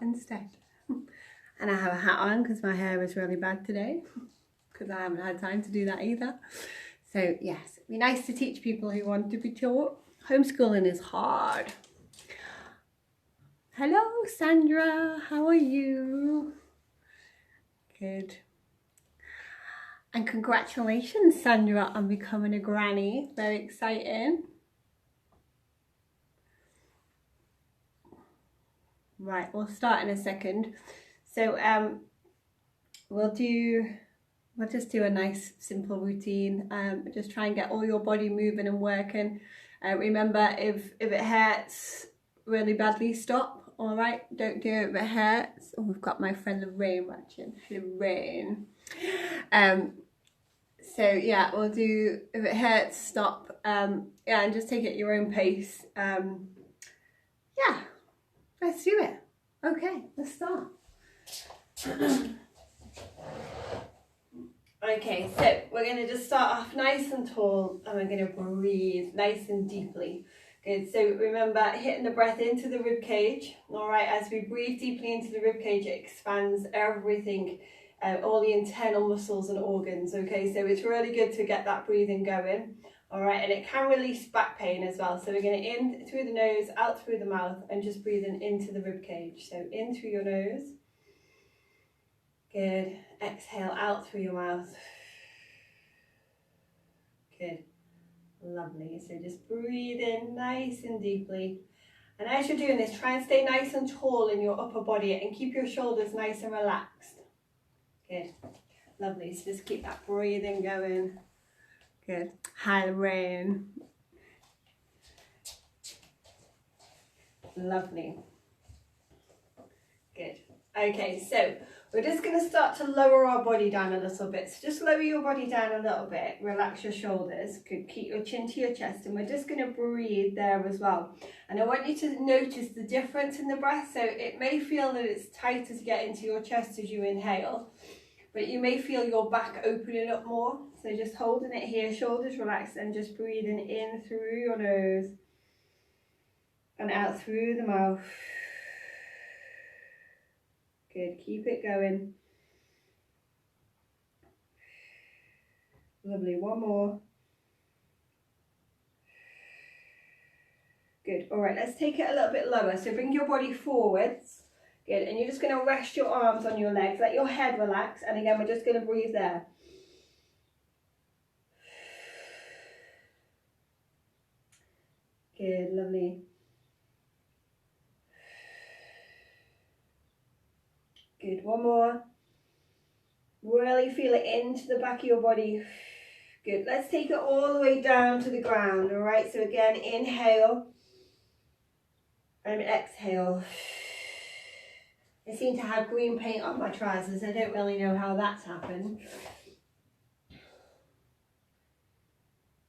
instead. And I have a hat on because my hair is really bad today, because I haven't had time to do that either. So yes, it'd be nice to teach people who want to be taught. Homeschooling is hard. Hello Sandra, how are you? Good. And congratulations Sandra on becoming a granny, very exciting. Right, we'll start in a second. So we'll just do a nice simple routine. Just try and get all your body moving and working. Remember, if it hurts really badly, stop. All right, don't do it if it hurts. Oh, we've got my friend Lorraine watching. Lorraine. So yeah, we'll do, if it hurts, stop. Yeah, and just take it at your own pace. Yeah, let's do it. Okay, let's start. Okay, so we're going to just start off nice and tall, and we're going to breathe nice and deeply. Good, so remember, hitting the breath into the rib cage. All right, as we breathe deeply into the rib cage, it expands everything, all the internal muscles and organs. Okay, so it's really good to get that breathing going. All right, and it can release back pain as well. So we're going to in through the nose, out through the mouth, and just breathing into the rib cage. So in through your nose. Good. Exhale out through your mouth. Good. Lovely. So just breathe in nice and deeply. And as you're doing this, try and stay nice and tall in your upper body and keep your shoulders nice and relaxed. Good. Lovely. So just keep that breathing going. Good. Hi, Lorraine. Lovely. Good. Okay, so we're just going to start to lower our body down a little bit. So just lower your body down a little bit. Relax your shoulders. Good. Keep your chin to your chest. And we're just going to breathe there as well. And I want you to notice the difference in the breath. So it may feel that it's tighter to get into your chest as you inhale, but you may feel your back opening up more. So just holding it here, shoulders relaxed, and just breathing in through your nose and out through the mouth. Good, keep it going. Lovely, one more. Good, all right, let's take it a little bit lower. So bring your body forwards. Good, and you're just going to rest your arms on your legs. Let your head relax, and again, we're just going to breathe there. Good, lovely. Good, one more. Really feel it into the back of your body. Good, let's take it all the way down to the ground, all right? So again, inhale and exhale. I seem to have green paint on my trousers. I don't really know how that's happened.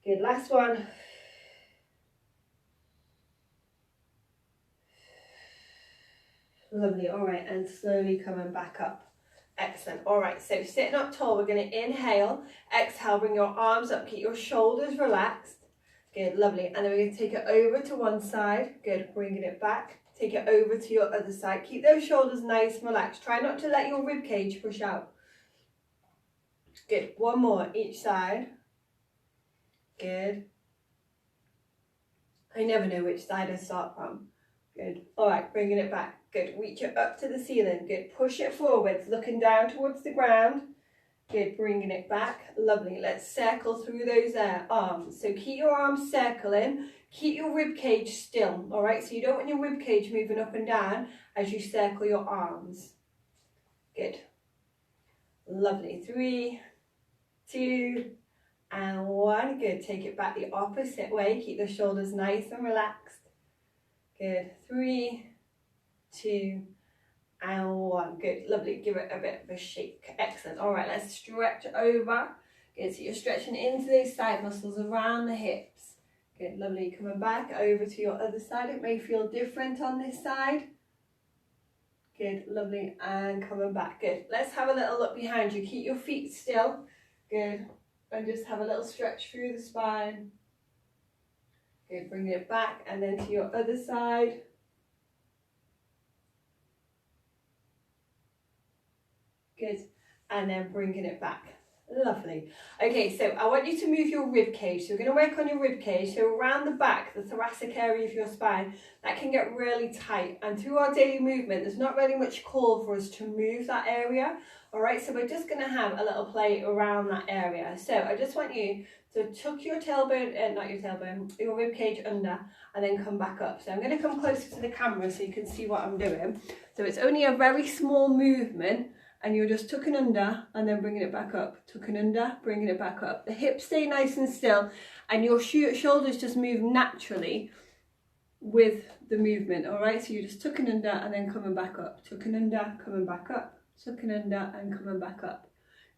Good, last one. Lovely, all right, and slowly coming back up. Excellent, all right, so sitting up tall, we're going to inhale, exhale, bring your arms up, keep your shoulders relaxed. Good, lovely, and then we're going to take it over to one side. Good, bringing it back. Take it over to your other side. Keep those shoulders nice and relaxed. Try not to let your rib cage push out. Good, one more each side. Good. I never know which side I start from. Good, all right, bringing it back. Good, reach it up to the ceiling. Good, push it forwards, looking down towards the ground. Good, bringing it back. Lovely, let's circle through those arms. So keep your arms circling. Keep your rib cage still, all right? So you don't want your rib cage moving up and down as you circle your arms. Good. Lovely. 3, 2, and 1. Good. Take it back the opposite way. Keep the shoulders nice and relaxed. Good. 3, 2, and 1. Good. Lovely. Give it a bit of a shake. Excellent. All right, let's stretch over. Good. So you're stretching into those side muscles around the hips. Good, lovely. Coming back over to your other side. It may feel different on this side. Good, lovely. And coming back. Good. Let's have a little look behind you. Keep your feet still. Good. And just have a little stretch through the spine. Good, bring it back and then to your other side. Good. And then bringing it back. Lovely. Okay, so I want you to move your rib cage. So we're going to work on your rib cage. So around the back, the thoracic area of your spine, that can get really tight. And through our daily movement, there's not really much call for us to move that area. All right, so we're just going to have a little play around that area. So I just want you to tuck your tailbone, not your tailbone, your rib cage under, and then come back up. So I'm going to come closer to the camera so you can see what I'm doing. So it's only a very small movement, and you're just tucking under and then bringing it back up. Tucking under, bringing it back up. The hips stay nice and still, and your shoulders just move naturally with the movement, all right? So you're just tucking under and then coming back up. Tucking under, coming back up. Tucking under and coming back up.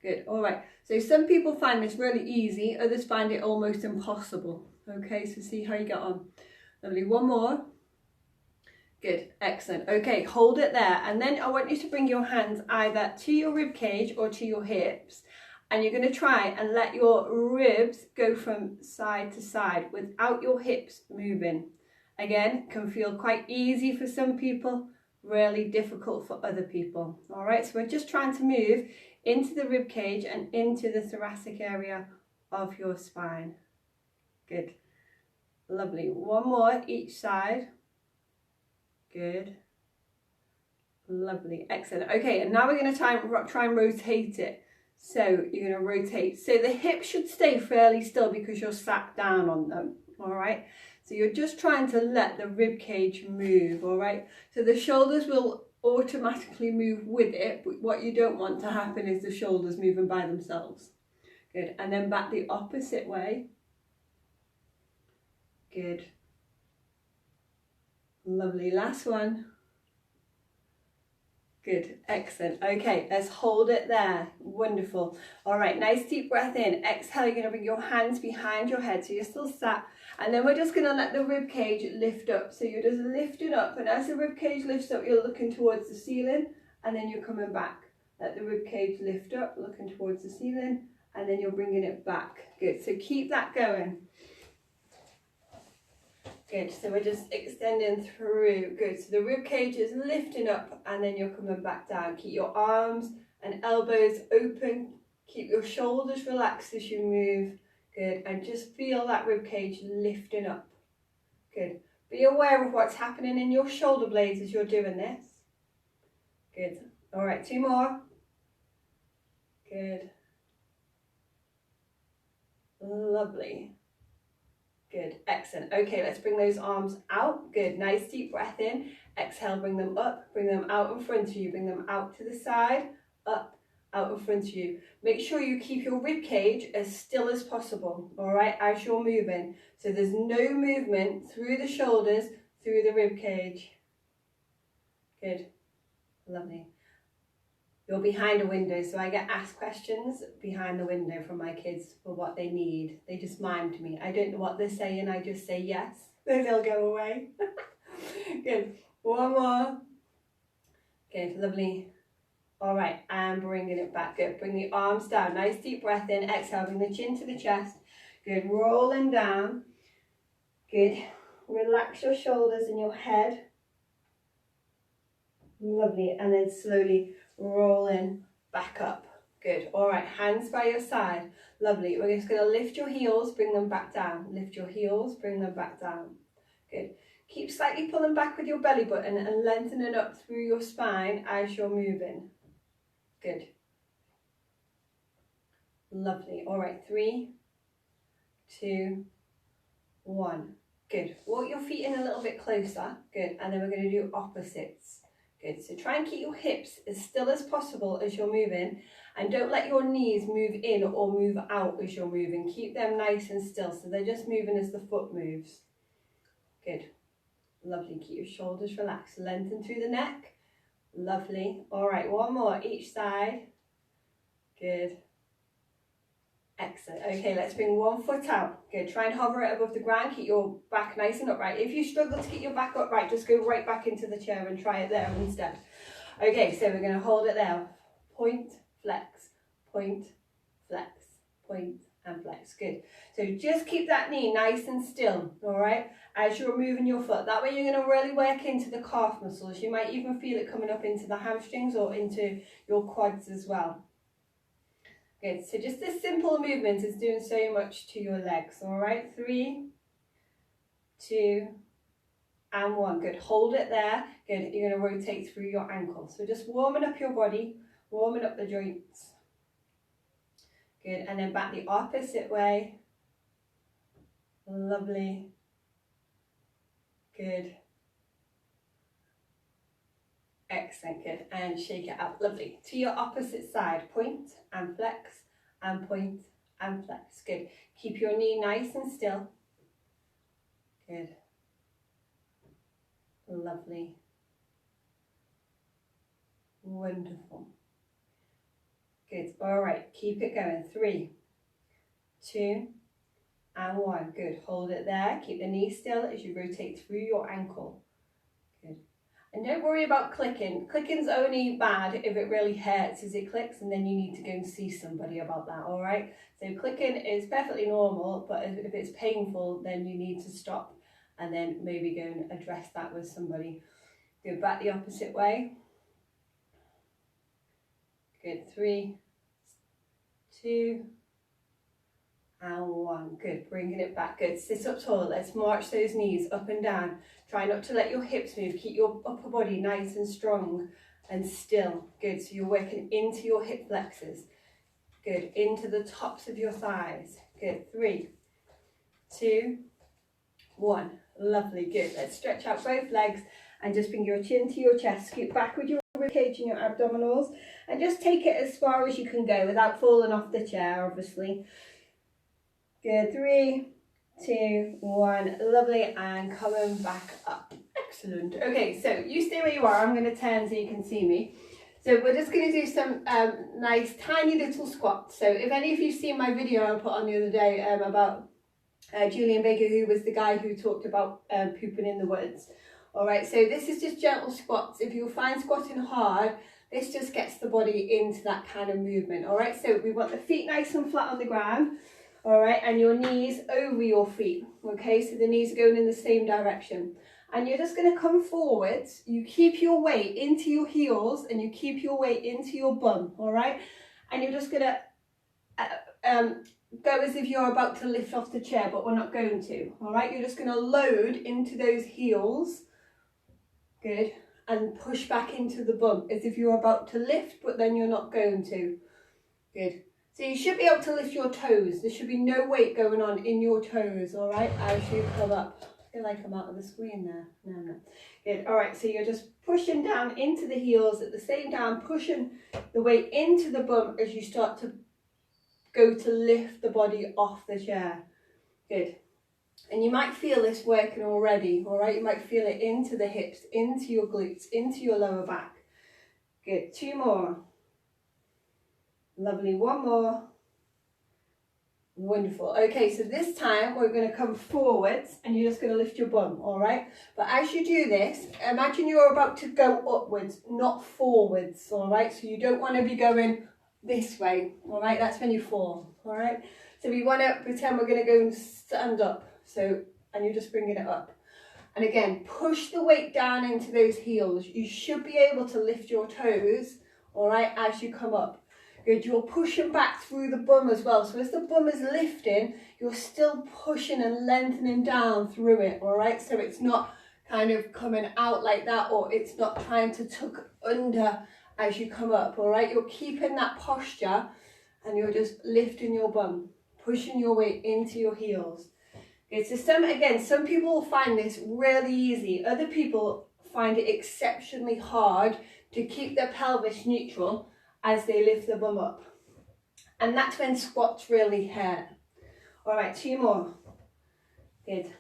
Good, all right. So some people find this really easy, others find it almost impossible. Okay, so see how you get on. Lovely, one more. Good, excellent. Okay, hold it there. And then I want you to bring your hands either to your rib cage or to your hips. And you're going to try and let your ribs go from side to side without your hips moving. Again, can feel quite easy for some people, really difficult for other people. All right, so we're just trying to move into the rib cage and into the thoracic area of your spine. Good, lovely. One more each side. Good, lovely, excellent. Okay, and now we're going to try and rotate it. So you're going to rotate. So the hips should stay fairly still because you're sat down on them, all right? So you're just trying to let the rib cage move, all right? So the shoulders will automatically move with it, but what you don't want to happen is the shoulders moving by themselves. Good, and then back the opposite way. Good. Lovely, last one. Good, excellent. Okay, let's hold it there. Wonderful. All right, nice deep breath in. Exhale, you're going to bring your hands behind your head so you're still sat. And then we're just going to let the rib cage lift up. So you're just lifting up, and as the rib cage lifts up, you're looking towards the ceiling, and then you're coming back. Let the rib cage lift up, looking towards the ceiling, and then you're bringing it back. Good, so keep that going. Good, so we're just extending through. Good, so the rib cage is lifting up and then you're coming back down. Keep your arms and elbows open. Keep your shoulders relaxed as you move. Good, and just feel that rib cage lifting up. Good, be aware of what's happening in your shoulder blades as you're doing this. Good, all right, two more. Good. Lovely. Good, excellent. Okay, let's bring those arms out. Good, nice deep breath in. Exhale, bring them up, bring them out in front of you, bring them out to the side, up, out in front of you. Make sure you keep your rib cage as still as possible, all right, as you're moving. So there's no movement through the shoulders, through the rib cage. Good, lovely. You're behind a window, so I get asked questions behind the window from my kids for what they need. They just mime to me. I don't know what they're saying, I just say yes, then they'll go away. Good, one more. Good, lovely. All right, and bringing it back. Good, bring the arms down. Nice deep breath in. Exhale, bring the chin to the chest. Good, rolling down. Good, relax your shoulders and your head. Lovely, and then slowly rolling back up. Good, all right, hands by your side. Lovely, we're just going to lift your heels, bring them back down. Lift your heels, bring them back down. Good, keep slightly pulling back with your belly button and lengthening up through your spine as you're moving. Good, lovely. All right, 3, 2, 1. Good, walk your feet in a little bit closer. Good, and then we're going to do opposites. Good, so try and keep your hips as still as possible as you're moving, and don't let your knees move in or move out as you're moving. Keep them nice and still, so they're just moving as the foot moves. Good, lovely, keep your shoulders relaxed, lengthen through the neck. Lovely, all right, one more each side. Good, excellent. Okay, let's bring one foot out. Good, try and hover it above the ground, keep your back nice and upright. If you struggle to keep your back upright, just go right back into the chair and try it there instead. Okay, so we're going to hold it there. Point, flex, point, flex, point, and flex. Good. So just keep that knee nice and still, all right, as you're moving your foot. That way you're going to really work into the calf muscles. You might even feel it coming up into the hamstrings or into your quads as well. Good. So just this simple movement is doing so much to your legs, all right? 3, 2, and 1. Good. Hold it there. Good. You're going to rotate through your ankle. So just warming up your body, warming up the joints. Good. And then back the opposite way. Lovely. Good. Excellent. Good. And shake it out. Lovely. To your opposite side. Point and flex and point and flex. Good. Keep your knee nice and still. Good. Lovely. Wonderful. Good. All right. Keep it going. 3, 2, and 1. Good. Hold it there. Keep the knee still as you rotate through your ankle. Good. And don't worry about clicking. Clicking's only bad if it really hurts as it clicks, and then you need to go and see somebody about that, all right? So clicking is perfectly normal, but if it's painful, then you need to stop and then maybe go and address that with somebody. Go back the opposite way. Good. 3, 2, and 1. Good. Bringing it back. Good. Sit up tall. Let's march those knees up and down. Try not to let your hips move. Keep your upper body nice and strong and still. Good. So you're working into your hip flexors. Good. Into the tops of your thighs. Good. 3, 2, 1. Lovely. Good. Let's stretch out both legs and just bring your chin to your chest. Scoot back with your ribcage and your abdominals and just take it as far as you can go without falling off the chair, obviously. Good. 3, 2, 1. Lovely. And coming back up. Excellent. Okay, so you stay where you are. I'm going to turn so you can see me. So we're just going to do some nice tiny little squats. So if any of you seen my video I put on the other day about Julian Baker, who was the guy who talked about pooping in the woods. All right, so this is just gentle squats. If you find squatting hard, this just gets the body into that kind of movement. All right, so we want the feet nice and flat on the ground. All right, and your knees over your feet. Okay, so the knees are going in the same direction. And you're just going to come forwards. You keep your weight into your heels and you keep your weight into your bum. All right, and you're just going to go as if you're about to lift off the chair, but we're not going to. All right, you're just going to load into those heels. Good. And push back into the bum as if you're about to lift, but then you're not going to. Good. So you should be able to lift your toes. There should be no weight going on in your toes, all right, as you come up. I feel like I'm out of the screen there. No. Good. All right, so you're just pushing down into the heels, at the same time pushing the weight into the bum as you start to go to lift the body off the chair. Good. And you might feel this working already, all right? You might feel it into the hips, into your glutes, into your lower back. Good. 2 more. Lovely. 1 more. Wonderful. Okay, so this time we're going to come forwards and you're just going to lift your bum, all right? But as you do this, imagine you're about to go upwards, not forwards, all right? So you don't want to be going this way, all right? That's when you fall, all right? So we want to pretend we're going to go and stand up. So, and you're just bringing it up. And again, push the weight down into those heels. You should be able to lift your toes, all right, as you come up. Good, you're pushing back through the bum as well. So as the bum is lifting, you're still pushing and lengthening down through it, all right? So it's not kind of coming out like that, or it's not trying to tuck under as you come up, all right? You're keeping that posture and you're just lifting your bum, pushing your weight into your heels. Okay, so some people will find this really easy. Other people find it exceptionally hard to keep their pelvis neutral as they lift the bum up. And that's when squats really hurt. All right, 2 more. Good.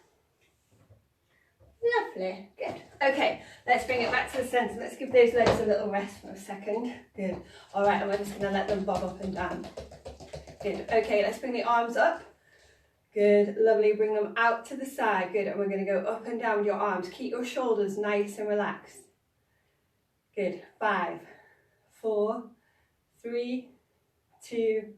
Lovely, good. Okay, let's bring it back to the centre. Let's give those legs a little rest for a second. Good. All right, and we're just gonna let them bob up and down. Good, okay, let's bring the arms up. Good, lovely, bring them out to the side. Good, and we're gonna go up and down with your arms. Keep your shoulders nice and relaxed. Good, 5, 4, 3, 2,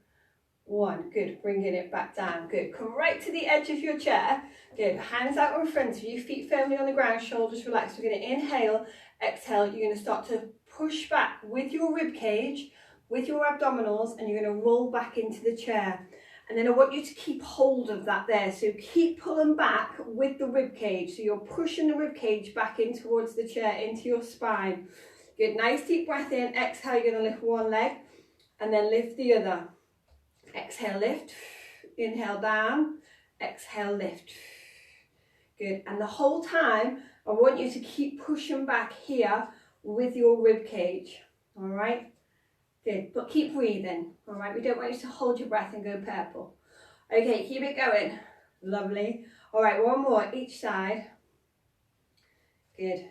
1. Good. Bringing it back down. Good. Come right to the edge of your chair. Good. Hands out in front of you, feet firmly on the ground, shoulders relaxed. We're going to inhale, exhale. You're going to start to push back with your rib cage, with your abdominals, and you're going to roll back into the chair. And then I want you to keep hold of that there. So keep pulling back with the rib cage. So you're pushing the rib cage back in towards the chair, into your spine. Good. Nice deep breath in. Exhale, you're going to lift one leg and then lift the other. Exhale, lift. Inhale, down. Exhale, lift. Good. And the whole time, I want you to keep pushing back here with your rib cage. All right? Good. But keep breathing. All right? We don't want you to hold your breath and go purple. Okay, keep it going. Lovely. All right, one more each side. Good.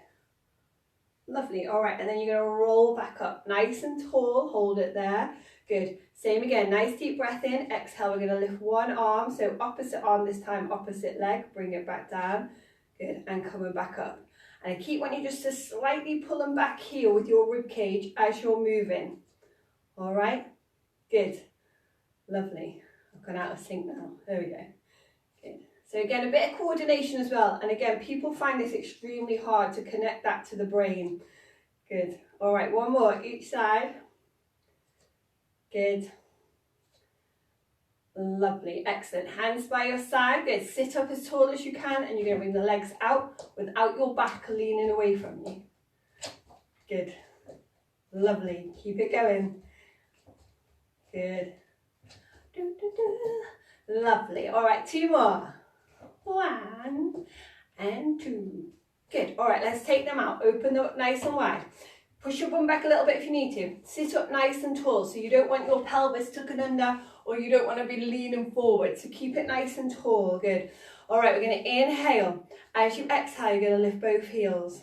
Lovely. All right, and then you're going to roll back up. Nice and tall. Hold it there. Good. Same again. Nice deep breath in. Exhale. We're going to lift one arm. So opposite arm this time, opposite leg. Bring it back down. Good. And coming back up. And I keep wanting you just to slightly pulling back here with your rib cage as you're moving. All right. Good. Lovely. I've gone out of sync now. There we go. Good. So again, a bit of coordination as well. And again, people find this extremely hard to connect that to the brain. Good. All right. One more each side. Good. Lovely. Excellent. Hands by your side. Good. Sit up as tall as you can, and you're going to bring the legs out without your back leaning away from you. Good. Lovely. Keep it going. Good. Lovely. All right, 2 more. 1 and 2. Good. All right, let's take them out. Open them up nice and wide. Push your bum back a little bit if you need to. Sit up nice and tall. So you don't want your pelvis tucking under, or you don't want to be leaning forward. So keep it nice and tall. Good. All right, we're going to inhale. As you exhale, you're going to lift both heels.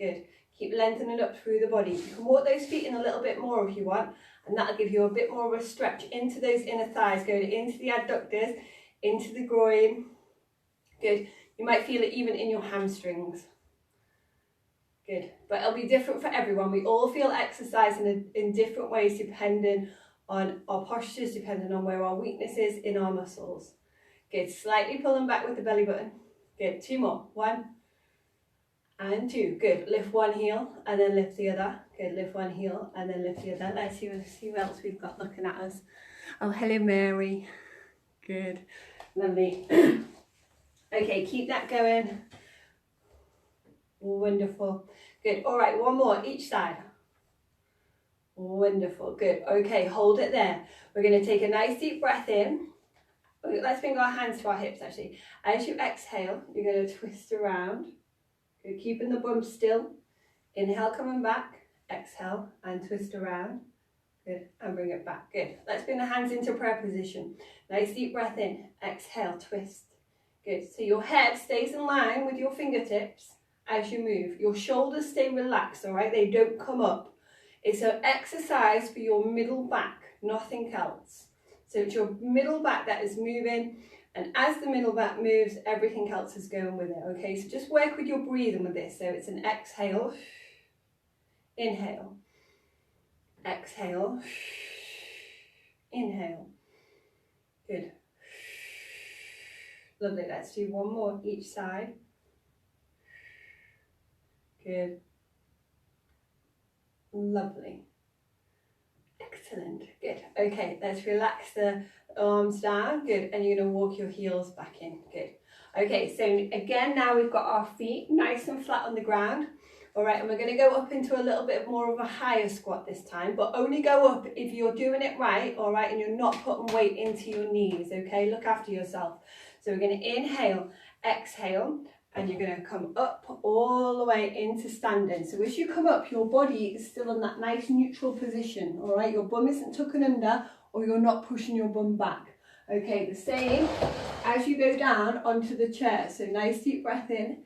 Good. Keep lengthening up through the body. You can walk those feet in a little bit more if you want, and that'll give you a bit more of a stretch into those inner thighs, going into the adductors, into the groin. Good. You might feel it even in your hamstrings. Good. But it'll be different for everyone. We all feel exercise in different ways depending on our postures, depending on where our weakness is in our muscles. Good. Slightly pulling back with the belly button. Good. 2 more. 1 and 2. Good. Lift one heel and then lift the other. Good. Lift one heel and then lift the other. Let's see who else we've got looking at us. Oh, hello, Mary. Good. Lovely. Okay, keep that going. Wonderful. Good. All right, one more each side. Wonderful. Good. Okay, hold it there. We're going to take a nice deep breath in. Let's bring our hands to our hips actually. As you exhale, you're going to twist around. Good. Keeping the bum still. Inhale, coming back. Exhale and twist around. Good. And bring it back. Good. Let's bring the hands into prayer position. Nice deep breath in. Exhale, twist. Good. So your head stays in line with your fingertips as you move. Your shoulders stay relaxed, all right? They don't come up. It's an exercise for your middle back, nothing else. So it's your middle back that is moving, and as the middle back moves, everything else is going with it, okay? So just work with your breathing with this. So it's an exhale, inhale, exhale, inhale. Good. Lovely. Let's do one more each side. Good. Lovely. Excellent. Good. Okay, let's relax the arms down. Good. And you're going to walk your heels back in. Good. Okay, so again, now we've got our feet nice and flat on the ground. All right, and we're going to go up into a little bit more of a higher squat this time, but only go up if you're doing it right, all right, and you're not putting weight into your knees, okay? Look after yourself. So we're going to inhale, exhale, and you're going to come up all the way into standing. So as you come up, your body is still in that nice neutral position, all right? Your bum isn't tucking under, or you're not pushing your bum back. Okay, the same as you go down onto the chair. So nice deep breath in,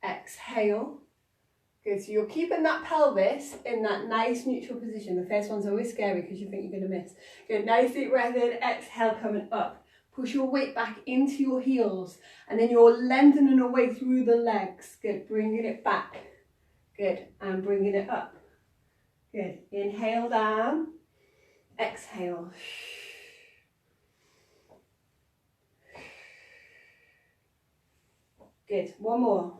exhale. Good, so you're keeping that pelvis in that nice neutral position. The first one's always scary because you think you're going to miss. Good, nice deep breath in, exhale, coming up. Push your weight back into your heels, and then you're lengthening away through the legs. Good, bringing it back. Good, and bringing it up. Good, inhale down, exhale. Good. One more.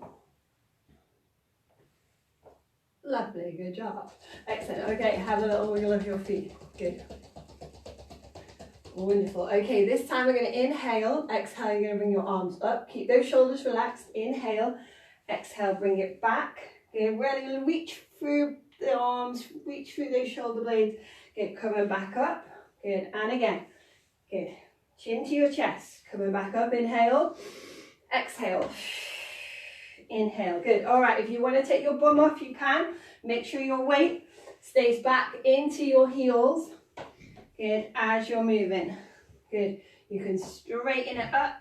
Lovely. Good job. Excellent. Okay, have a little wiggle of your feet. Good. Wonderful. Okay, this time we're going to inhale. Exhale, you're going to bring your arms up. Keep those shoulders relaxed. Inhale. Exhale, bring it back. Good. Really reach through the arms, reach through those shoulder blades. Good. Coming back up. Good. And again. Good. Chin to your chest. Coming back up. Inhale. Exhale. Inhale. Good. All right, if you want to take your bum off, you can. Make sure your weight stays back into your heels. Good. As you're moving. Good. You can straighten it up.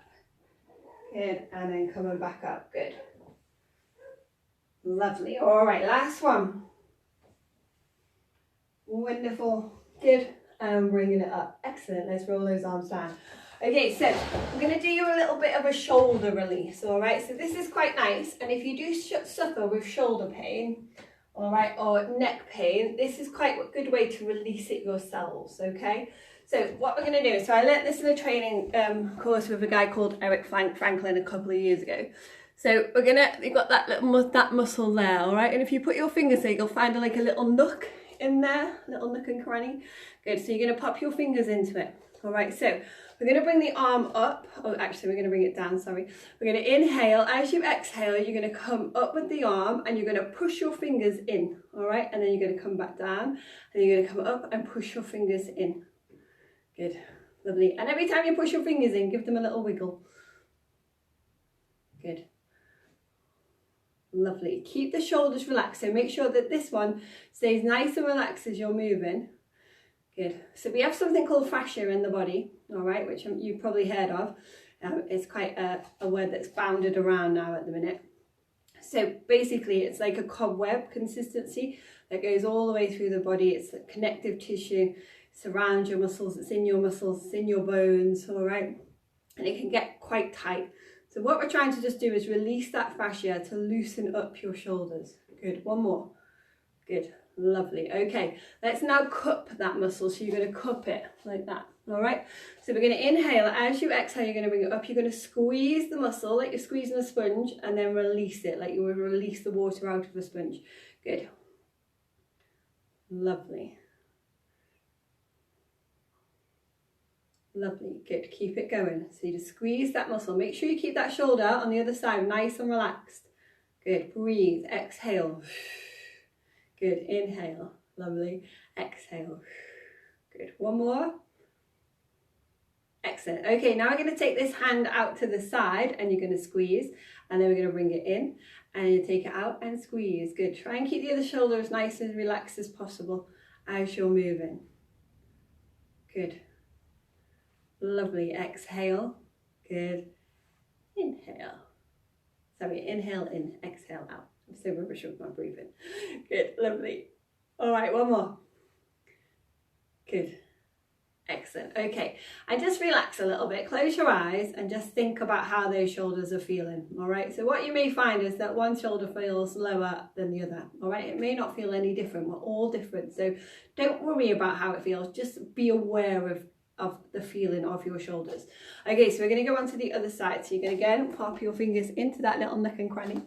Good. And then coming back up. Good. Lovely. All right, last one. Wonderful. Good. And bringing it up. Excellent. Let's roll those arms down. Okay, so I'm going to do you a little bit of a shoulder release, all right? So this is quite nice, and if you do suffer with shoulder pain, all right, or neck pain, this is quite a good way to release it yourselves, okay? So what we're going to do, so I learnt this in a training course with a guy called Eric Franklin a couple of years ago. So you've got that that muscle there, all right? And if you put your fingers there, you'll find like a little nook in there, little nook and cranny. Good, so you're going to pop your fingers into it, all right? So we're going to bring the arm up. Oh, actually, we're going to bring it down, sorry. We're going to inhale. As you exhale, you're going to come up with the arm and you're going to push your fingers in, all right? And then you're going to come back down and you're going to come up and push your fingers in. Good, lovely. And every time you push your fingers in, give them a little wiggle. Good. Lovely. Keep the shoulders relaxed. So make sure that this one stays nice and relaxed as you're moving. Good. So we have something called fascia in the body, all right, which you've probably heard of. It's quite a word that's bounded around now at the minute. So basically it's like a cobweb consistency that goes all the way through the body. It's a connective tissue, surrounds your muscles, it's in your muscles, it's in your bones, all right, and it can get quite tight. So what we're trying to just do is release that fascia to loosen up your shoulders. Good. One more. Good. Lovely. Okay, let's now cup that muscle. So you're going to cup it like that. All right. So we're going to inhale. As you exhale, you're going to bring it up. You're going to squeeze the muscle like you're squeezing a sponge, and then release it like you would release the water out of a sponge. Good. Lovely. Lovely. Good. Keep it going. So you just squeeze that muscle. Make sure you keep that shoulder on the other side nice and relaxed. Good. Breathe. Exhale. Good. Inhale. Lovely. Exhale. Good. One more. Excellent. Okay, now we're going to take this hand out to the side and you're going to squeeze, and then we're going to bring it in and you take it out and squeeze. Good. Try and keep the other shoulder as nice and relaxed as possible as you're moving. Good. Lovely. Exhale. Good. Inhale. Sorry, inhale in, exhale out. I'm so rubbish with my breathing. Good. Lovely. All right, one more. Good. Excellent. Okay, and just relax a little bit. Close your eyes and just think about how those shoulders are feeling. All right, so what you may find is that one shoulder feels lower than the other. All right, it may not feel any different. We're all different, so don't worry about how it feels. Just be aware of the feeling of your shoulders. Okay, so we're going to go on to the other side. So you're going to again pop your fingers into that little nook and cranny.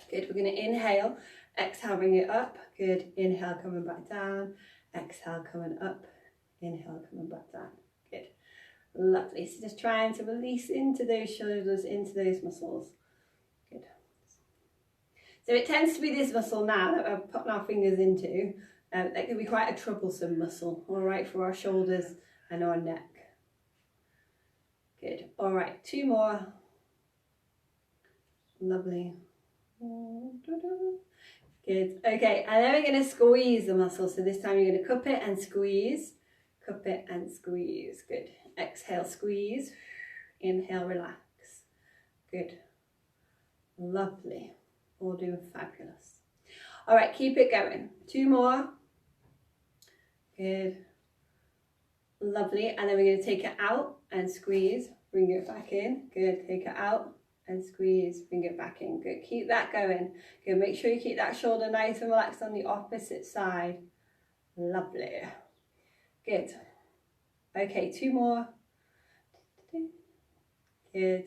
Good. We're going to inhale, exhale, bring it up. Good. Inhale, coming back down. Exhale, coming up. Inhale, coming back down. Good. Lovely. So just trying to release into those shoulders, into those muscles. Good. So it tends to be this muscle now that we're putting our fingers into. That can be quite a troublesome muscle, all right, for our shoulders and our neck. Good. All right, two more. Lovely. Good. Okay, and then we're going to squeeze the muscle. So this time you're going to cup it and squeeze. Cup it and squeeze. Good. Exhale, squeeze. Inhale, relax. Good. Lovely. All doing fabulous. All right, keep it going. Two more. Good. Lovely. And then we're going to take it out and squeeze. Bring it back in. Good. Take it out and squeeze. Bring it back in. Good. Keep that going. Good. Make sure you keep that shoulder nice and relaxed on the opposite side. Lovely. Good. Okay, two more. Good.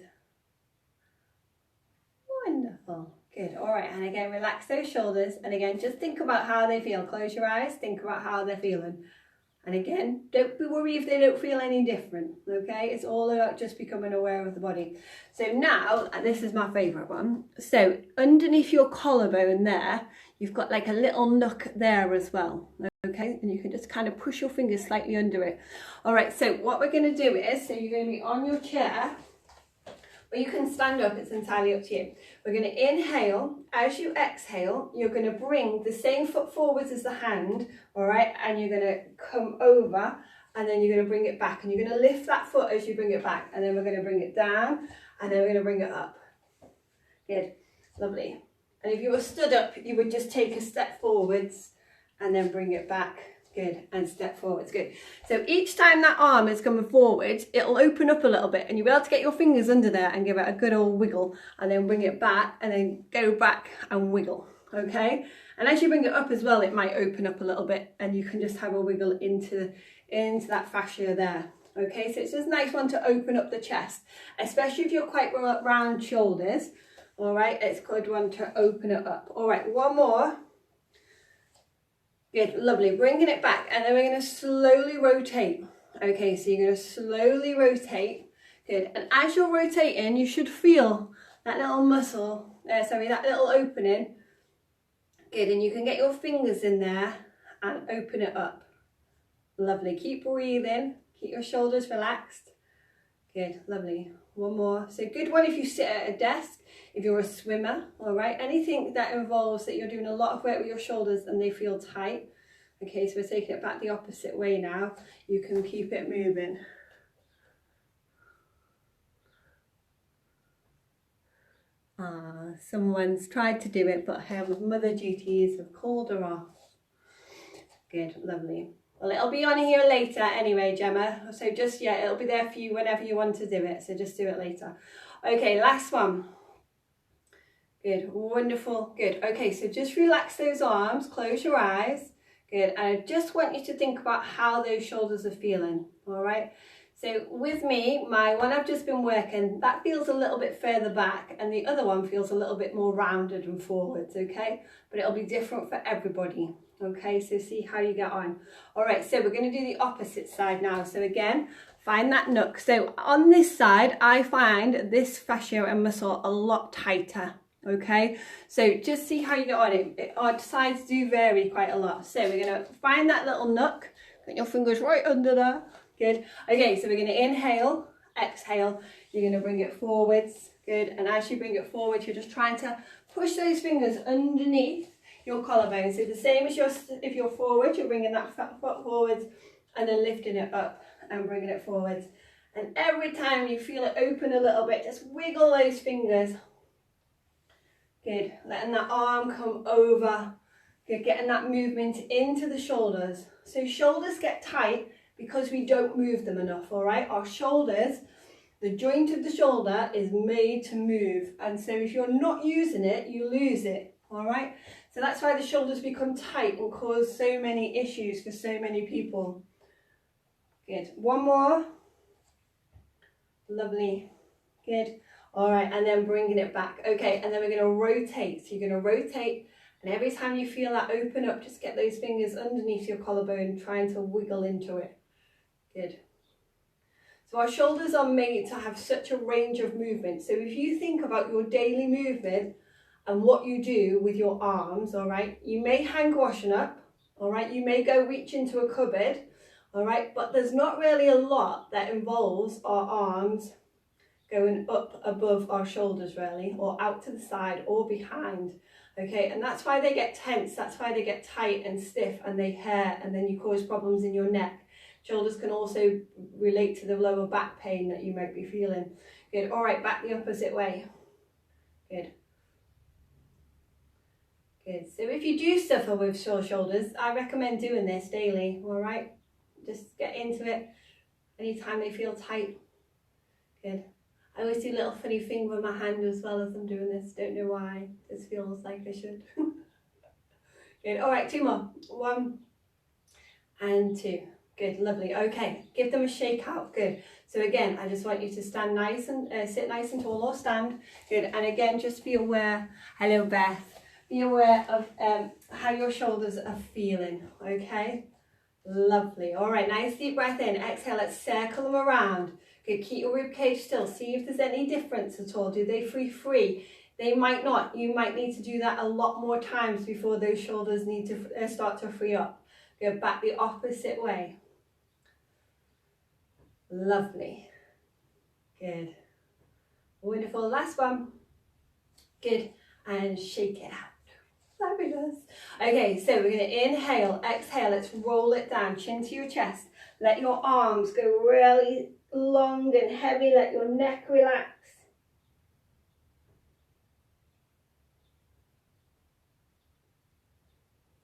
Wonderful. Good. All right. And again, relax those shoulders. And again, just think about how they feel. Close your eyes. Think about how they're feeling. And again, don't be worried if they don't feel any different. Okay. It's all about just becoming aware of the body. So now, and this is my favorite one. So underneath your collarbone there, you've got like a little nook there as well. Okay. And you can just kind of push your fingers slightly under it. All right. So what we're going to do is, so you're going to be on your chair. Or you can stand up, it's entirely up to you. We're going to inhale. As you exhale, you're going to bring the same foot forwards as the hand, all right? And you're going to come over, and then you're going to bring it back. And you're going to lift that foot as you bring it back. And then we're going to bring it down, and then we're going to bring it up. Good, lovely. And if you were stood up, you would just take a step forwards, and then bring it back. Good, and step forwards, good. So each time that arm is coming forward, it'll open up a little bit and you'll be able to get your fingers under there and give it a good old wiggle and then bring it back and then go back and wiggle, okay? And as you bring it up as well, it might open up a little bit and you can just have a wiggle into that fascia there, okay? So it's just a nice one to open up the chest, especially if you're quite round shoulders, all right? It's a good one to open it up. All right, one more. Good, lovely, bringing it back and then we're going to slowly rotate. Okay, so you're going to slowly rotate. Good, and as you're rotating, you should feel that little muscle, that little opening. Good, and you can get your fingers in there and open it up. Lovely, keep breathing, keep your shoulders relaxed. Good, lovely, one more. So good one if you sit at a desk, if you're a swimmer, all right? Anything that involves that you're doing a lot of work with your shoulders and they feel tight. Okay, so we're taking it back the opposite way now. You can keep it moving. Someone's tried to do it, but her mother duties have called her off. Good, lovely. Well, it'll be on here later anyway, Gemma. So just, yeah, it'll be there for you whenever you want to do it. So just do it later. Okay, last one. Good, wonderful, good. Okay, so just relax those arms, close your eyes. Good, and I just want you to think about how those shoulders are feeling, all right? So with me, my one I've just been working, that feels a little bit further back and the other one feels a little bit more rounded and forwards, okay? But it'll be different for everybody, okay? So see how you get on. All right, so we're going to do the opposite side now. So again, find that nook. So on this side, I find this fascia and muscle a lot tighter, okay? So just see how you get on it. Our sides do vary quite a lot. So we're going to find that little nook, put your fingers right under there. Good. Okay, so we're going to inhale, exhale. You're going to bring it forwards. Good. And as you bring it forward, you're just trying to push those fingers underneath your collarbone. So the same as if you're forward, you're bringing that foot forwards and then lifting it up and bringing it forwards. And every time you feel it open a little bit, just wiggle those fingers. Good. Letting that arm come over. Good. Getting that movement into the shoulders. So shoulders get tight because we don't move them enough, all right? Our shoulders, the joint of the shoulder is made to move. And so if you're not using it, you lose it, all right? So that's why the shoulders become tight and cause so many issues for so many people. Good. One more. Lovely. Good. All right, and then bringing it back. Okay, and then we're going to rotate. So you're going to rotate, and every time you feel that open up, just get those fingers underneath your collarbone, trying to wiggle into it. Good. So our shoulders are made to have such a range of movement. So if you think about your daily movement and what you do with your arms, all right, you may hang washing up, all right, you may go reach into a cupboard, all right, but there's not really a lot that involves our arms going up above our shoulders really, or out to the side or behind, okay? And that's why they get tense, that's why they get tight and stiff and they hurt, and then you cause problems in your neck. Shoulders can also relate to the lower back pain that you might be feeling. Good, all right, back the opposite way. Good. Good, so if you do suffer with sore shoulders, I recommend doing this daily, all right? Just get into it anytime they feel tight. Good. I always do a little funny thing with my hand as well as I'm doing this. Don't know why. This feels like I should. Good. All right, two more. 1 and 2. Good, lovely. Okay, give them a shake out. Good. So again, I just want you to stand nice and sit nice and tall or stand. Good. And again, just be aware. Hello, Beth. Be aware of how your shoulders are feeling. Okay. Lovely. All right. Nice deep breath in. Exhale. Let's circle them around. Good. Keep your rib cage still. See if there's any difference at all. Do they free? They might not. You might need to do that a lot more times before those shoulders need to start to free up. Go back the opposite way. Lovely. Good. Wonderful. Last one. Good. And shake it out. Fabulous. Okay, so we're going to inhale, exhale. Let's roll it down, chin to your chest. Let your arms go really long and heavy. Let your neck relax.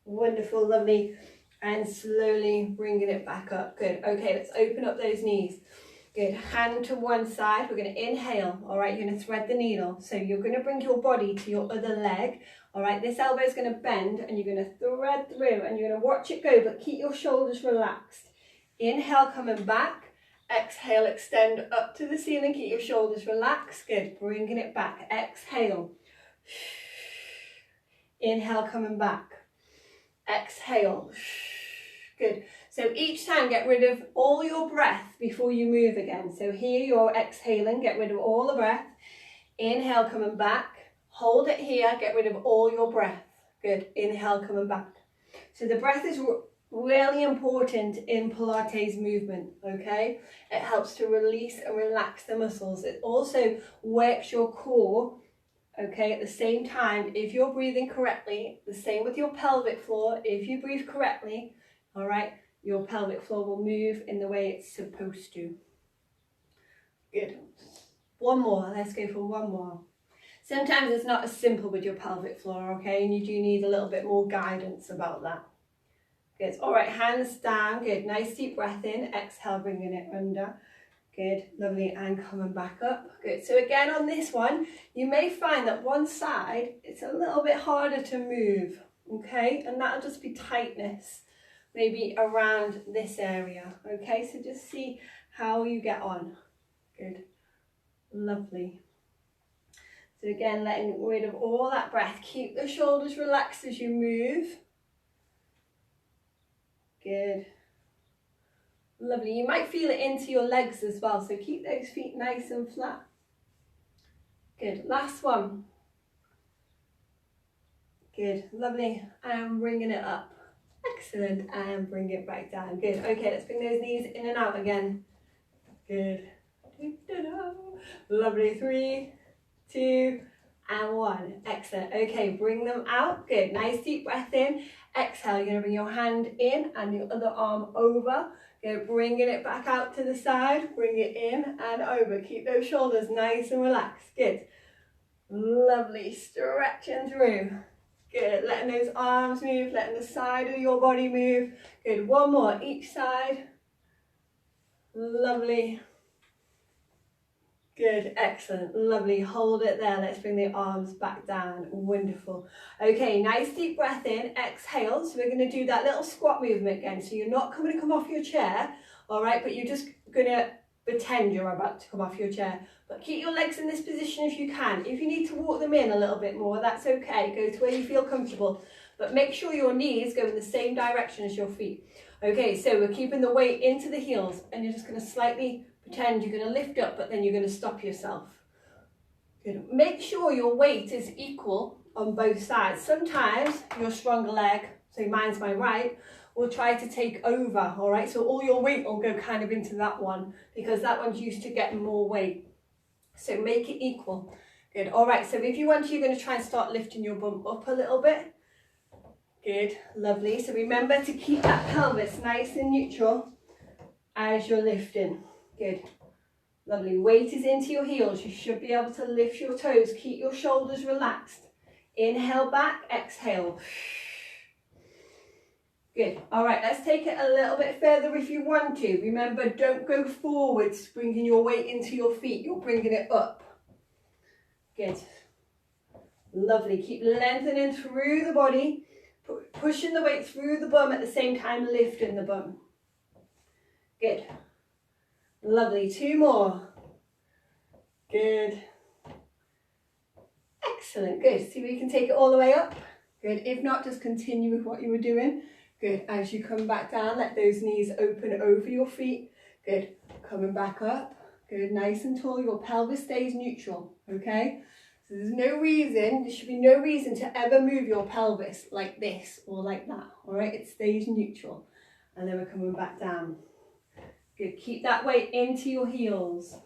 Wonderful, lovely. And slowly bringing it back up. Good. Okay, let's open up those knees. Good. Hand to one side. We're going to inhale. All right, you're going to thread the needle. So you're going to bring your body to your other leg. All right, this elbow is going to bend and you're going to thread through and you're going to watch it go, but keep your shoulders relaxed. Inhale, coming back. Exhale, extend up to the ceiling. Keep your shoulders relaxed. Good. Bringing it back. Exhale. Inhale, coming back. Exhale. Good. So each time get rid of all your breath before you move again. So here you're exhaling, get rid of all the breath. Inhale, coming back. Hold it here, get rid of all your breath. Good. Inhale, coming back. So the breath is really important in Pilates movement, okay? It helps to release and relax the muscles. It also works your core. Okay, at the same time, if you're breathing correctly, the same with your pelvic floor, if you breathe correctly, all right, your pelvic floor will move in the way it's supposed to. Good. One more, let's go for one more. Sometimes it's not as simple with your pelvic floor, okay, and you do need a little bit more guidance about that. Good, all right, hands down, good, nice deep breath in, exhale, bringing it under. Good, lovely, and coming back up. Good, so again on this one, you may find that one side, it's a little bit harder to move, okay? And that'll just be tightness, maybe around this area, okay? So just see how you get on. Good, lovely. So again, letting rid of all that breath. Keep the shoulders relaxed as you move. Good. Lovely. You might feel it into your legs as well, so keep those feet nice and flat. Good. Last one. Good. Lovely. And bringing it up. Excellent. And bring it back down. Good. Okay, let's bring those knees in and out again. Good. Lovely. 3, 2, and 1. Excellent. Okay, bring them out. Good. Nice deep breath in. Exhale. You're going to bring your hand in and your other arm over. Good. Bringing it back out to the side. Bring it in and over. Keep those shoulders nice and relaxed. Good. Lovely. Stretching through. Good. Letting those arms move. Letting the side of your body move. Good. One more. Each side. Lovely. Good, excellent, lovely. Hold it there. Let's bring the arms back down. Wonderful. Okay, nice deep breath in. Exhale. So we're going to do that little squat movement again. So you're not going to come off your chair, all right, but you're just going to pretend you're about to come off your chair. But keep your legs in this position if you can. If you need to walk them in a little bit more, that's okay. Go to where you feel comfortable. But make sure your knees go in the same direction as your feet. Okay, so we're keeping the weight into the heels and you're just going to slightly pretend you're going to lift up, but then you're going to stop yourself. Good. Make sure your weight is equal on both sides. Sometimes your stronger leg, so mine's my right, will try to take over, all right? So all your weight will go kind of into that one because that one's used to getting more weight. So make it equal. Good. All right, so if you want to, you're going to try and start lifting your bum up a little bit. Good. Lovely. So remember to keep that pelvis nice and neutral as you're lifting. Good. Lovely. Weight is into your heels. You should be able to lift your toes. Keep your shoulders relaxed. Inhale back, exhale. Good. All right, let's take it a little bit further if you want to. Remember, don't go forwards, bringing your weight into your feet. You're bringing it up. Good. Lovely. Keep lengthening through the body, pushing the weight through the bum at the same time, lifting the bum. Good. Lovely. 2 more. Good. Excellent. Good. See if you can take it all the way up. Good. If not, just continue with what you were doing. Good. As you come back down, let those knees open over your feet. Good. Coming back up. Good. Nice and tall. Your pelvis stays neutral. Okay? So there's no reason, there should be no reason to ever move your pelvis like this or like that. All right? It stays neutral. And then we're coming back down. Good. Keep that weight into your heels.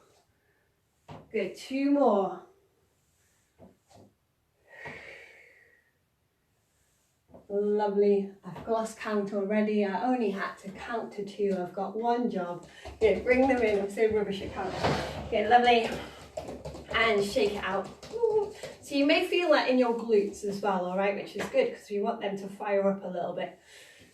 Good. 2 more. Lovely. I've lost count already. I only had to count to 2. I've got 1 job. Good. Bring them in. I'm so rubbish at counting. Good. Lovely. And shake it out. Ooh. So you may feel that in your glutes as well, all right, which is good because we want them to fire up a little bit.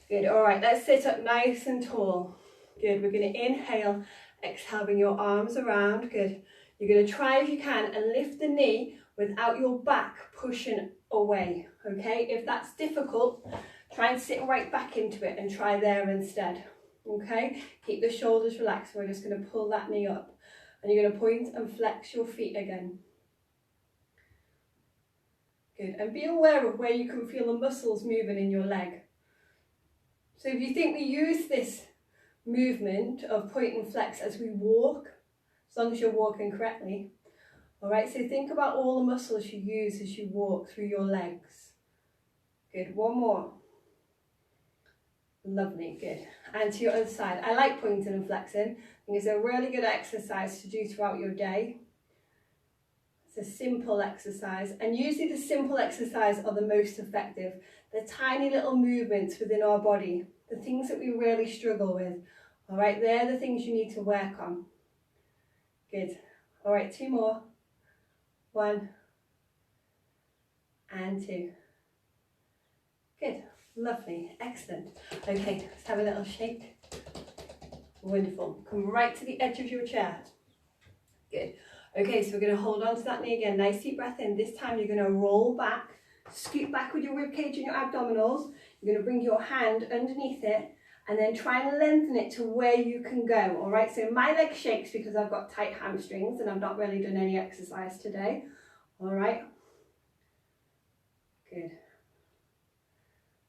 Good. All right. Let's sit up nice and tall. Good. We're going to inhale. Exhale. Bring your arms around. Good. You're going to try if you can and lift the knee without your back pushing away, okay? If that's difficult, try and sit right back into it and try there instead, okay? Keep the shoulders relaxed. We're just going to pull that knee up and you're going to point and flex your feet again. Good, and be aware of where you can feel the muscles moving in your leg. So if you think we use this movement of point and flex as we walk, as long as you're walking correctly, all right, so think about all the muscles you use as you walk through your legs. Good, 1 more. Lovely, good. And to your other side. I like pointing and flexing. I think it's a really good exercise to do throughout your day. It's a simple exercise, and usually the simple exercises are the most effective. The tiny little movements within our body, the things that we really struggle with. All right, they're the things you need to work on. Good. All right, 2 more. 1 and 2. Good, lovely, excellent. Okay, let's have a little shake. Wonderful. Come right to the edge of your chair. Good. Okay, so we're going to hold on to that knee again. Nice deep breath in. This time you're going to roll back, scoot back with your rib cage and your abdominals. You're going to bring your hand underneath it and then try and lengthen it to where you can go. All right, so my leg shakes because I've got tight hamstrings and I've not really done any exercise today. All right, good,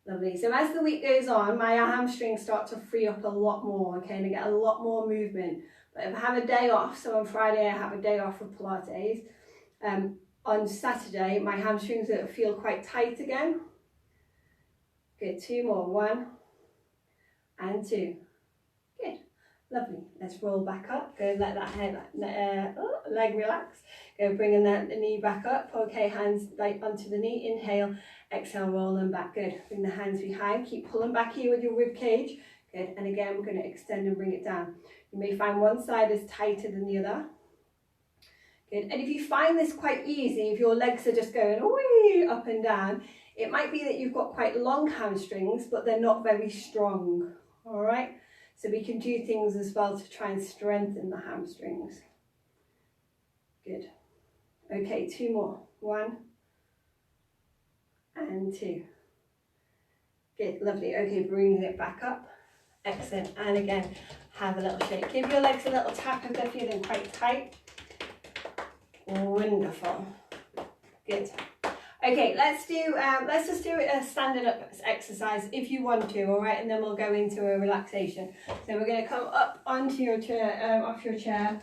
lovely. So as the week goes on, my hamstrings start to free up a lot more, okay, and I get a lot more movement. But if I have a day off, so on Friday I have a day off of Pilates, on Saturday my hamstrings feel quite tight again. Good, 2 more, 1 and 2. Good, lovely. Let's roll back up. Go let that leg relax. Go bringing that the knee back up. Okay, hands right onto the knee. Inhale, exhale, roll them back. Good. Bring the hands behind. Keep pulling back here with your rib cage. Good. And again, we're going to extend and bring it down. You may find one side is tighter than the other. Good. And if you find this quite easy, if your legs are just going wee, up and down, it might be that you've got quite long hamstrings, but they're not very strong. All right. So we can do things as well to try and strengthen the hamstrings. Good. Okay, 2 more. 1 and 2. Good, lovely. Okay, bring it back up. Excellent. And again, have a little shake. Give your legs a little tap if they're feeling quite tight. Wonderful. Good. Okay, let's just do a standing up exercise if you want to, all right, and then we'll go into a relaxation. So we're going to come up onto your chair, off your chair.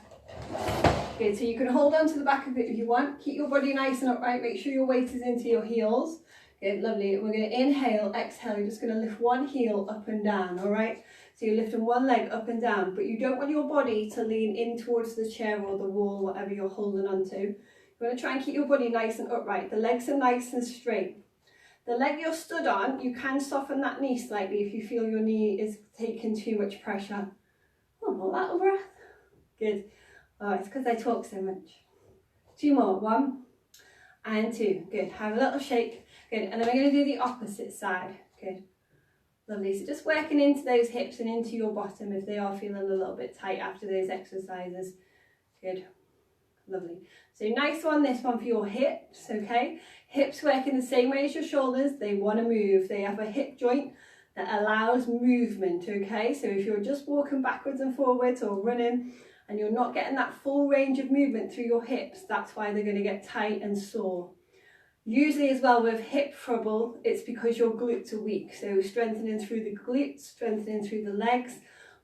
Good, so you can hold on to the back of it if you want. Keep your body nice and upright. Make sure your weight is into your heels. Good, lovely. We're going to inhale, exhale. You're just going to lift one heel up and down, all right? So you're lifting one leg up and down, but you don't want your body to lean in towards the chair or the wall, whatever you're holding on to. You want to try and keep your body nice and upright. The legs are nice and straight. The leg you're stood on, you can soften that knee slightly if you feel your knee is taking too much pressure. Oh, more lateral breath. Good. Oh, it's because I talk so much. 2 more. 1 and 2. Good. Have a little shake. Good. And then we're going to do the opposite side. Good. Lovely. So just working into those hips and into your bottom if they are feeling a little bit tight after those exercises. Good. Lovely. So nice one, this one for your hips, okay? Hips working the same way as your shoulders. They want to move. They have a hip joint that allows movement, okay? So if you're just walking backwards and forwards or running and you're not getting that full range of movement through your hips, that's why they're going to get tight and sore. Usually as well with hip trouble, it's because your glutes are weak. So strengthening through the glutes, strengthening through the legs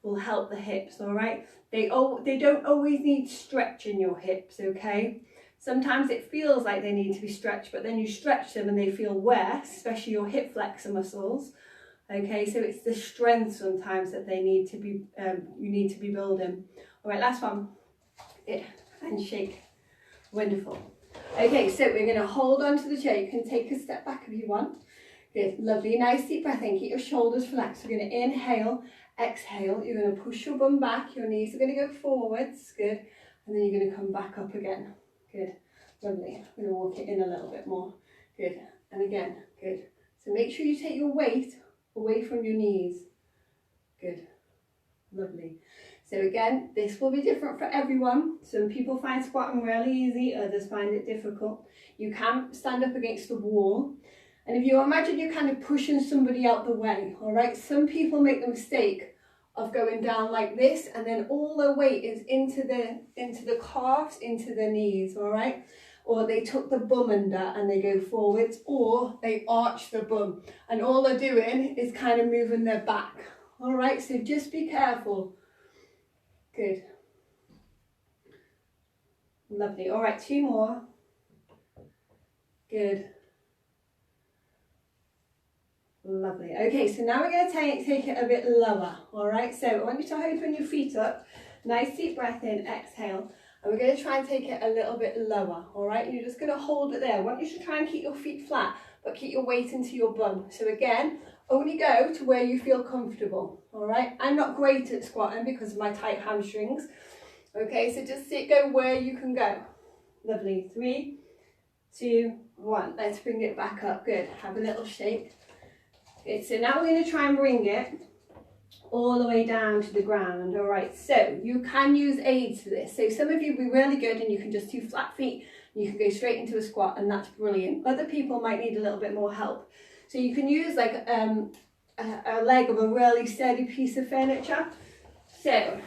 will help the hips, all right? They don't always need stretch in your hips, okay? Sometimes it feels like they need to be stretched, but then you stretch them and they feel worse, especially your hip flexor muscles. Okay, so it's the strength sometimes that they need to be, you need to be building. All right, last one. Yeah, and shake. Wonderful. Okay, so we're going to hold on to the chair. You can take a step back if you want. Good, lovely. Nice deep breath in. Keep your shoulders relaxed. We're going to inhale, exhale. You're going to push your bum back. Your knees are going to go forwards. Good. And then you're going to come back up again. Good. Lovely. I'm going to walk it in a little bit more. Good. And again. Good. So make sure you take your weight away from your knees. Good. Lovely. So again, this will be different for everyone. Some people find squatting really easy, others find it difficult. You can stand up against the wall. And if you imagine you're kind of pushing somebody out the way, all right? Some people make the mistake of going down like this and then all their weight is into the calves, into the knees, all right? Or they tuck the bum under and they go forwards, or they arch the bum and all they're doing is kind of moving their back. All right, so just be careful. Good. Lovely. All right, 2 more. Good. Lovely. Okay, so now we're going to take it a bit lower. All right, so I want you to open your feet up. Nice deep breath in, exhale. And we're going to try and take it a little bit lower, all right? You're just going to hold it there. I want you to try and keep your feet flat, but keep your weight into your bum. So again, only go to where you feel comfortable, all right? I'm not great at squatting because of my tight hamstrings. Okay, so just go where you can go. Lovely. 3, 2, 1. Let's bring it back up. Good. Have a little shake. Good. So now we're going to try and bring it all the way down to the ground. All right, so you can use aids for this. So some of you will be really good and you can just do flat feet and you can go straight into a squat, and that's brilliant. Other people might need a little bit more help. So you can use like a leg of a really sturdy piece of furniture. So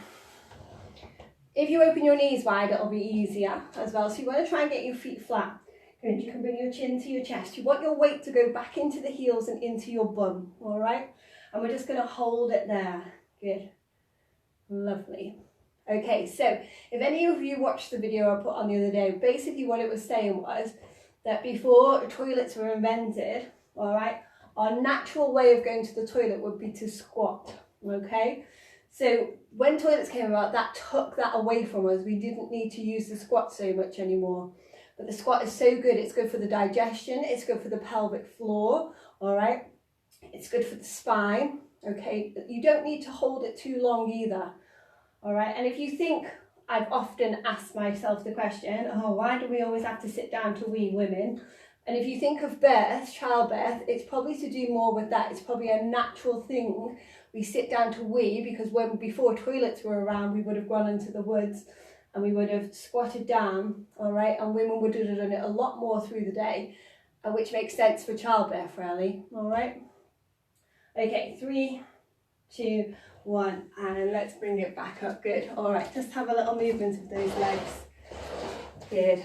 if you open your knees wide, it'll be easier as well. So you want to try and get your feet flat. Good, you can bring your chin to your chest. You want your weight to go back into the heels and into your bum, all right? And we're just going to hold it there. Good. Lovely. Okay, so if any of you watched the video I put on the other day, basically what it was saying was that before toilets were invented, all right, our natural way of going to the toilet would be to squat, okay? So when toilets came about, that took that away from us. We didn't need to use the squat so much anymore. But the squat is so good. It's good for the digestion. It's good for the pelvic floor, all right? It's good for the spine, okay? You don't need to hold it too long either, all right? And if you think, I've often asked myself the question, oh, why do we always have to sit down to wee women? And if you think of birth, childbirth, it's probably to do more with that. It's probably a natural thing. We sit down to wee because before toilets were around, we would have gone into the woods and we would have squatted down, all right? And women would have done it a lot more through the day, which makes sense for childbirth, really, all right? Okay, 3, 2, 1, and let's bring it back up. Good. All right, just have a little movement of those legs. Good.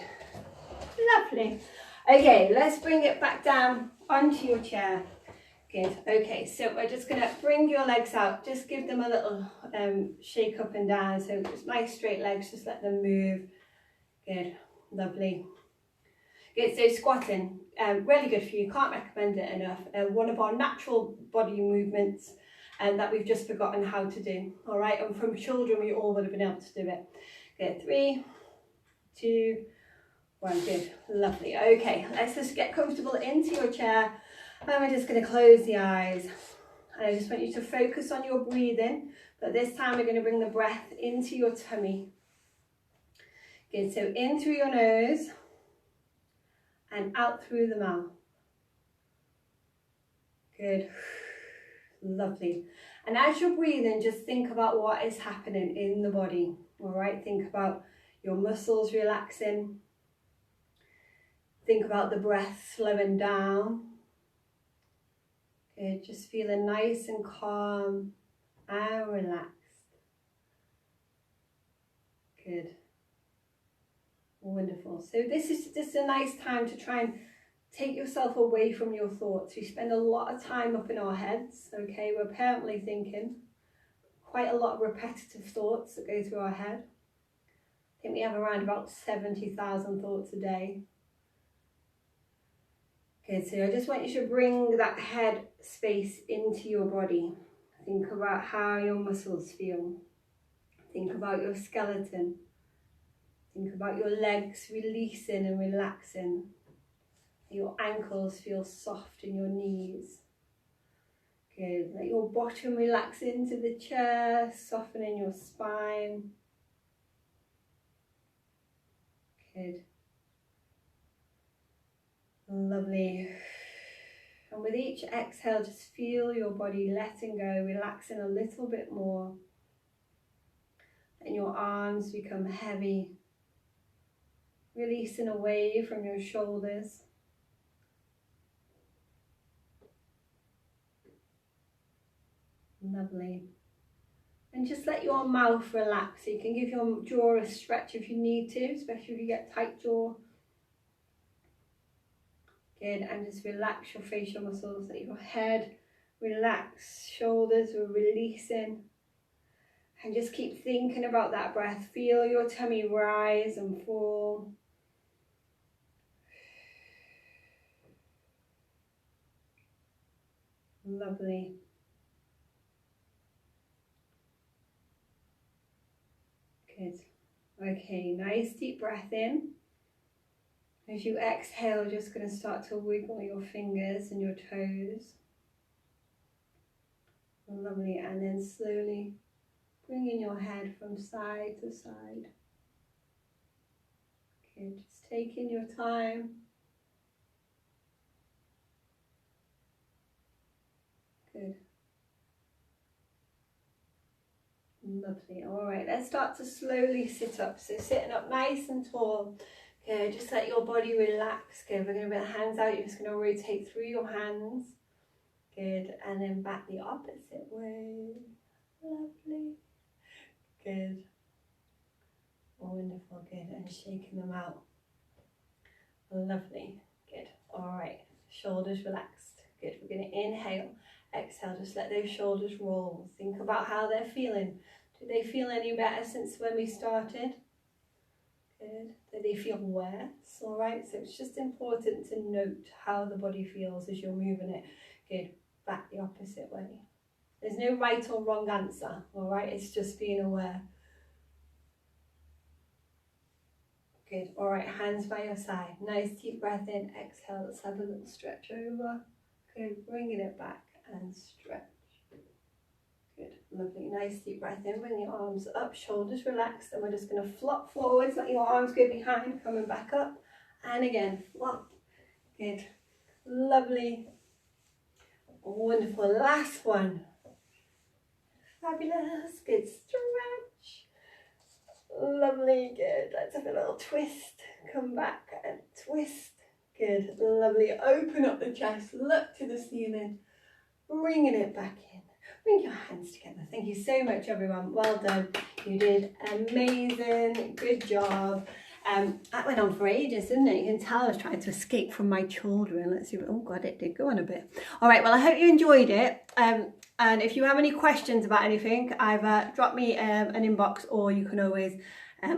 Lovely. Okay, let's bring it back down onto your chair. Good. Okay, so we're just going to bring your legs out. Just give them a little shake up and down. So just nice straight legs, just let them move. Good. Lovely. Good, so squatting, really good for you, can't recommend it enough. One of our natural body movements that we've just forgotten how to do, all right? And from children, we all would have been able to do it. Good, 3, 2, 1, good, lovely. Okay, let's just get comfortable into your chair, and we're just gonna close the eyes. And I just want you to focus on your breathing, but this time we're gonna bring the breath into your tummy. Good, so in through your nose, and out through the mouth. Good. Lovely. And as you're breathing, just think about what is happening in the body. All right, think about your muscles relaxing. Think about the breath slowing down. Good, just feeling nice and calm and relaxed. Good. Wonderful. So this is just a nice time to try and take yourself away from your thoughts. We spend a lot of time up in our heads, okay? We're apparently thinking quite a lot of repetitive thoughts that go through our head. I think we have around about 70,000 thoughts a day. Okay, so I just want you to bring that head space into your body. Think about how your muscles feel. Think about your skeleton. Think about your legs releasing and relaxing. Your ankles feel soft in your knees. Good. Let your bottom relax into the chair, softening your spine. Good. Lovely. And with each exhale, just feel your body letting go, relaxing a little bit more. And your arms become heavy, releasing away from your shoulders. Lovely. And just let your mouth relax. So you can give your jaw a stretch if you need to, especially if you get tight jaw. Good, and just relax your facial muscles. Let your head relax, shoulders are releasing. And just keep thinking about that breath. Feel your tummy rise and fall. Lovely. Good. Okay, nice deep breath in. As you exhale, you're just going to start to wiggle your fingers and your toes. Lovely, and then slowly bringing your head from side to side. Okay, just taking your time. Good. Lovely. All right, let's start to slowly sit up. So sitting up nice and tall. Good, just let your body relax. Good, we're going to bring the hands out. You're just going to rotate through your hands. Good, and then back the opposite way. Lovely. Good. Wonderful, good. And shaking them out. Lovely. Good. All right, shoulders relaxed. Good, we're going to inhale. Exhale, just let those shoulders roll. Think about how they're feeling. Do they feel any better since when we started? Good. Do they feel worse? All right, so it's just important to note how the body feels as you're moving it. Good. Back the opposite way. There's no right or wrong answer, all right? It's just being aware. Good. All right, hands by your side. Nice deep breath in. Exhale. Let's have a little stretch over. Good. Bringing it back and stretch. Good. Lovely. Nice deep breath in. Bring your arms up, shoulders relaxed, and we're just going to flop forwards. Let your arms go behind, coming back up, and again flop. Good. Lovely. Wonderful. Last one. Fabulous. Good. Stretch. Lovely. Good. Let's have a little twist. Come back and twist. Good. Lovely. Open up the chest. Look to the ceiling. Bringing it back in. Bring your hands together. Thank you so much, everyone. Well done. You did amazing. Good job. That went on for ages, didn't it? You can tell I was trying to escape from my children. Let's see. Oh God, it did go on a bit. All right. Well, I hope you enjoyed it. And if you have any questions about anything, either drop me an inbox, or you can always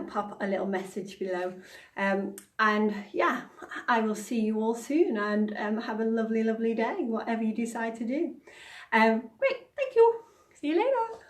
pop a little message below. And yeah, I will see you all soon, and have a lovely, lovely day, whatever you decide to do. Great. Thank you. See you later.